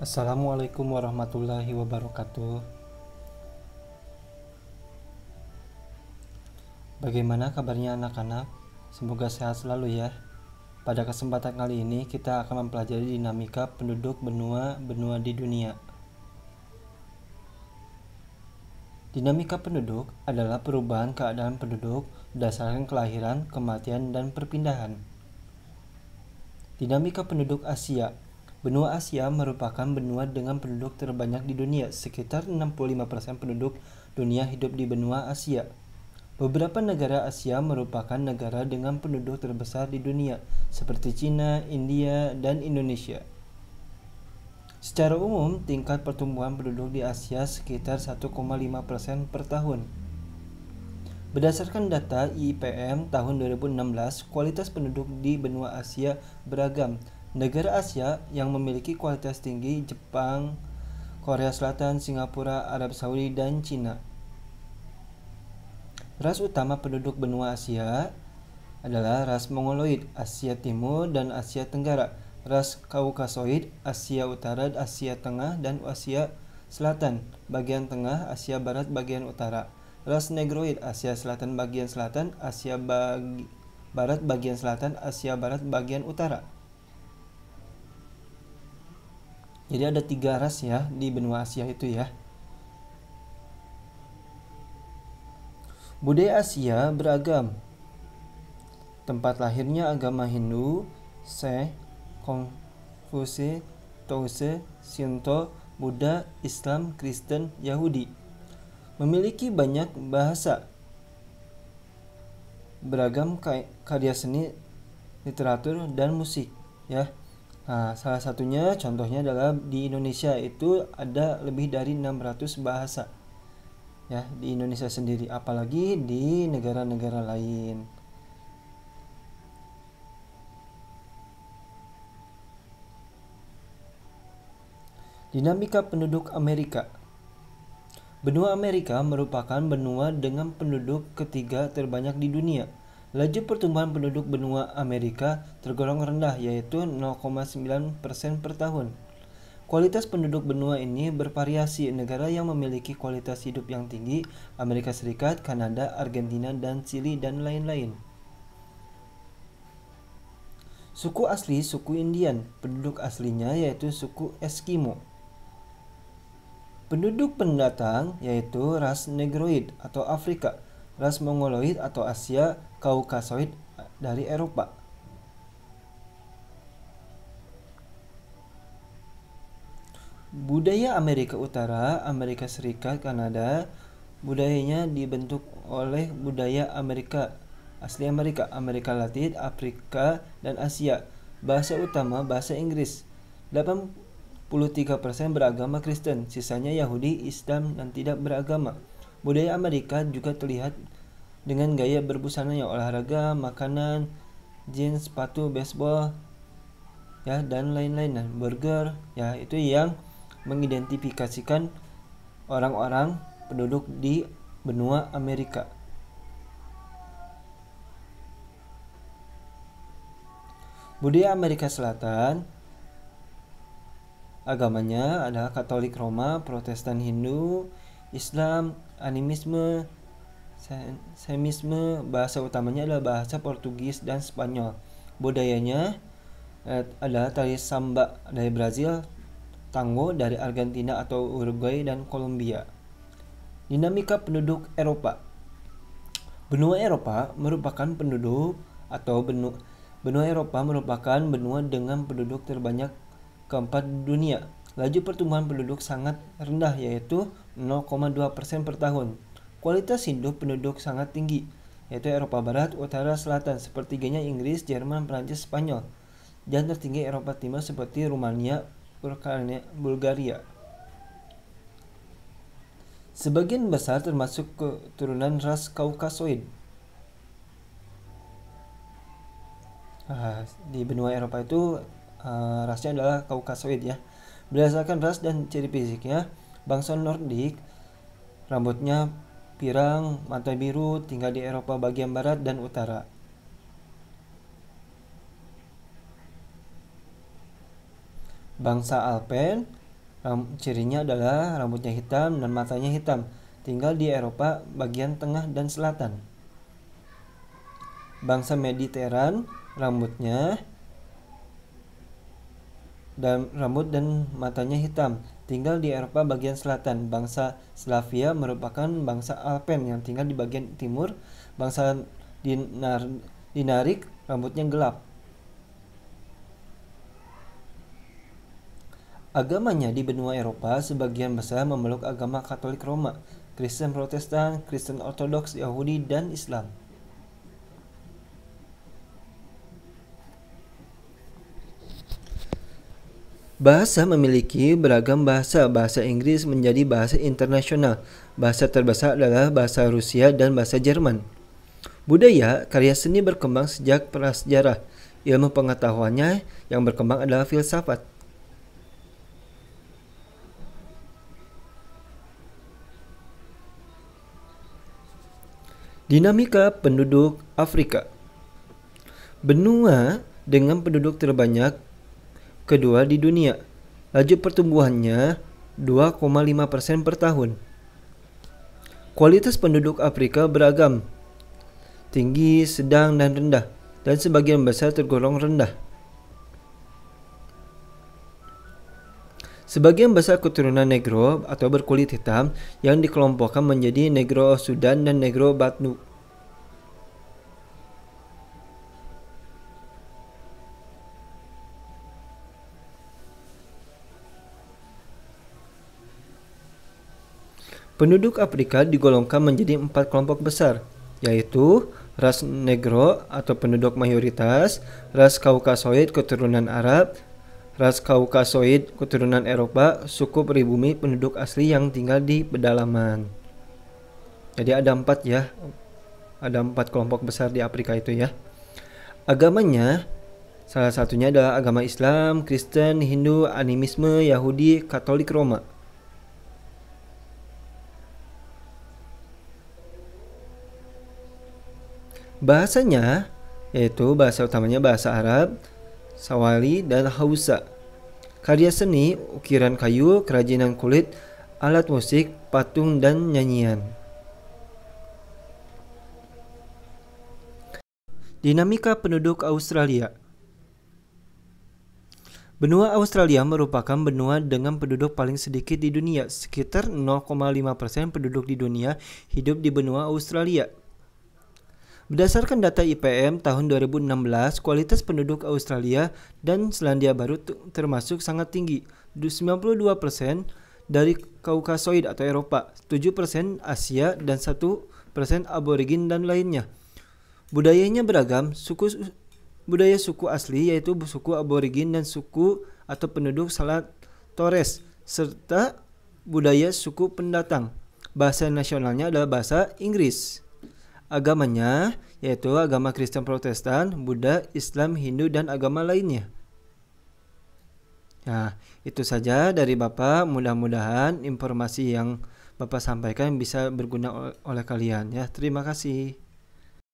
Assalamualaikum warahmatullahi wabarakatuh. Bagaimana kabarnya anak-anak? Semoga sehat selalu ya. Pada kesempatan kali ini kita akan mempelajari dinamika penduduk benua-benua di dunia. Dinamika penduduk adalah perubahan keadaan penduduk berdasarkan kelahiran, kematian, dan perpindahan. Dinamika penduduk Asia. Benua Asia merupakan benua dengan penduduk terbanyak di dunia. Sekitar 65% penduduk dunia hidup di benua Asia. Beberapa negara Asia merupakan negara dengan penduduk terbesar di dunia, seperti Cina, India, dan Indonesia. Secara umum, tingkat pertumbuhan penduduk di Asia sekitar 1,5% per tahun. Berdasarkan data IPM tahun 2016, kualitas penduduk di benua Asia beragam. Negara Asia yang memiliki kualitas tinggi Jepang, Korea Selatan, Singapura, Arab Saudi, dan Cina. Ras utama penduduk benua Asia adalah ras Mongoloid, Asia Timur dan Asia Tenggara, ras Kaukasoid, Asia Utara, Asia Tengah, dan Asia Selatan, bagian tengah, Asia Barat, bagian utara, ras Negroid, Asia Selatan bagian selatan, Asia Barat bagian selatan, Asia Barat bagian utara. Jadi ada 3 ras ya di benua Asia itu ya. Budaya Asia beragam. Tempat lahirnya agama Hindu, Sikh, Konfusi, Taoise, Shinto, Buddha, Islam, Kristen, Yahudi. Memiliki banyak bahasa, beragam karya seni, literatur, dan musik ya. Nah, salah satunya contohnya adalah di Indonesia itu ada lebih dari 600 bahasa ya di Indonesia sendiri, apalagi di negara-negara lain. Dinamika penduduk Amerika. Benua Amerika merupakan benua dengan penduduk ketiga terbanyak di dunia. Laju pertumbuhan penduduk benua Amerika tergolong rendah, yaitu 0,9% per tahun. Kualitas penduduk benua ini bervariasi. Negara yang memiliki kualitas hidup yang tinggi: Amerika Serikat, Kanada, Argentina, dan Chili, dan lain-lain. Suku asli suku Indian. Penduduk aslinya yaitu suku Eskimo. Penduduk pendatang yaitu ras Negroid atau Afrika, ras Mongoloid atau Asia, Kaukasoid dari Eropa. Budaya Amerika Utara, Amerika Serikat, Kanada. Budayanya dibentuk oleh budaya Amerika, asli Amerika, Amerika Latin, Afrika, dan Asia. Bahasa utama bahasa Inggris. 83% beragama Kristen, sisanya Yahudi, Islam, dan tidak beragama. Budaya Amerika juga terlihat dengan gaya berbusananya, olahraga, makanan, jeans, sepatu, baseball, ya, dan lain-lain. Dan burger, ya, itu yang mengidentifikasikan orang-orang penduduk di benua Amerika. Budaya Amerika Selatan, agamanya adalah Katolik Roma, Protestan Hindu, Islam, animisme, Semisme. Bahasa utamanya adalah bahasa Portugis dan Spanyol. Budayanya adalah tari samba dari Brazil, tango dari Argentina atau Uruguay, dan Kolombia. Dinamika penduduk Eropa. Benua Eropa merupakan penduduk atau benua Eropa merupakan benua dengan penduduk terbanyak keempat dunia. Laju pertumbuhan penduduk sangat rendah, yaitu 0,2% per tahun. Kualitas hidup penduduk sangat tinggi, yaitu Eropa Barat, Utara, Selatan, sepertiganya Inggris, Jerman, Prancis, Spanyol, dan tertinggi Eropa Timur seperti Rumania, Bulgaria. Sebagian besar termasuk keturunan ras Kaukasoid. Di benua Eropa itu rasnya adalah Kaukasoid ya. Berdasarkan ras dan ciri fisiknya, bangsa Nordik rambutnya pirang, mata biru, tinggal di Eropa bagian barat dan utara. Bangsa Alpen Cirinya adalah rambutnya hitam dan matanya hitam. Tinggal di Eropa bagian tengah dan selatan. Bangsa Mediteran, rambut dan matanya hitam, tinggal di Eropa bagian selatan. Bangsa Slavia merupakan bangsa Alpen yang tinggal di bagian timur. Bangsa Dinarik, rambutnya gelap. Agamanya di benua Eropa sebagian besar memeluk agama Katolik Roma, Kristen Protestan, Kristen Ortodoks, Yahudi, dan Islam. Bahasa memiliki beragam bahasa. Bahasa Inggris menjadi bahasa internasional. Bahasa terbesar adalah bahasa Rusia dan bahasa Jerman. Budaya, karya seni berkembang sejak prasejarah. Ilmu pengetahuannya yang berkembang adalah filsafat. Dinamika penduduk Afrika. Benua dengan penduduk terbanyak kedua di dunia. Laju pertumbuhannya 2,5% per tahun. Kualitas penduduk Afrika beragam, tinggi, sedang, dan rendah, dan sebagian besar tergolong rendah. Sebagian besar keturunan Negro atau berkulit hitam yang dikelompokkan menjadi Negro Sudan dan Negro Batnu. Penduduk Afrika digolongkan menjadi 4 kelompok besar, yaitu ras Negro atau penduduk mayoritas, ras Kaukasoid keturunan Arab, ras Kaukasoid keturunan Eropa, suku pribumi penduduk asli yang tinggal di pedalaman. Jadi ada 4 ya, ada 4 kelompok besar di Afrika itu ya. Agamanya salah satunya adalah agama Islam, Kristen, Hindu, animisme, Yahudi, Katolik Roma. Bahasanya yaitu bahasa utamanya bahasa Arab, Sawali, dan Hausa. Karya seni, ukiran kayu, kerajinan kulit, alat musik, patung, dan nyanyian. Dinamika penduduk Australia. Benua Australia merupakan benua dengan penduduk paling sedikit di dunia. Sekitar 0,5% penduduk di dunia hidup di benua Australia. Berdasarkan data IPM tahun 2016, kualitas penduduk Australia dan Selandia Baru termasuk sangat tinggi. 92% dari Kaukasoid atau Eropa, 7% Asia, dan 1% aborigin dan lainnya. Budayanya beragam, budaya suku asli yaitu suku aborigin dan suku atau penduduk Salat Torres, serta budaya suku pendatang. Bahasa nasionalnya adalah bahasa Inggris. Agamanya yaitu agama Kristen Protestan, Buddha, Islam, Hindu, dan agama lainnya. Nah, itu saja dari Bapak. Mudah-mudahan informasi yang Bapak sampaikan bisa berguna oleh kalian ya. Terima kasih.